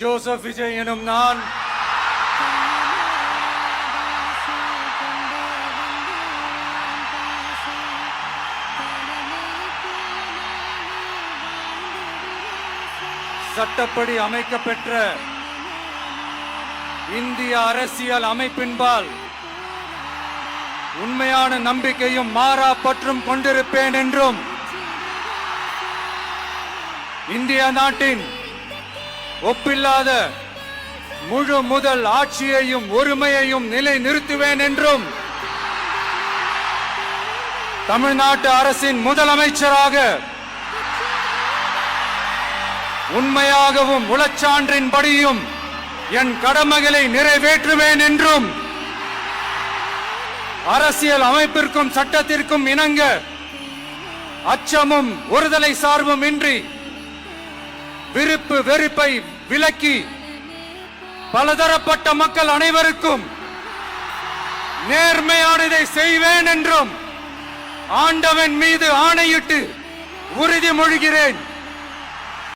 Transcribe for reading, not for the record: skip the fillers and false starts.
Joseph Vijay எனும் நான் சட்டப்படி அமைக்கப்பெற்ற இந்திய அரசியல் அமைப்பின்பால் உண்மையான நம்பிக்கையும் மாறா பற்றும் கொண்டிருப்பேன் என்றும் இந்திய நாட்டின் ஒப்பில்லாத முழு முதல் ஆட்சியையும் ஒருமையையும் நிலை நிறுத்துவேன் என்றும் தமிழ்நாட்டு அரசின் முதலமைச்சராக உண்மையாகவும் உளச்சான்றின்படியும் என் கடமைகளை நிறைவேற்றுவேன் என்றும் அரசியல் அமைப்பிற்கும் சட்டத்திற்கும் இணங்க அச்சமும் ஒருதலை சார்பும் இன்றி விருப்பு வெறுப்பை விலக்கி பலதரப்பட்ட மக்கள் அனைவருக்கும் நேர்மையானதை செய்வேன் என்றும் ஆண்டவன் மீது ஆணையிட்டு உறுதிமொழிகிறேன்.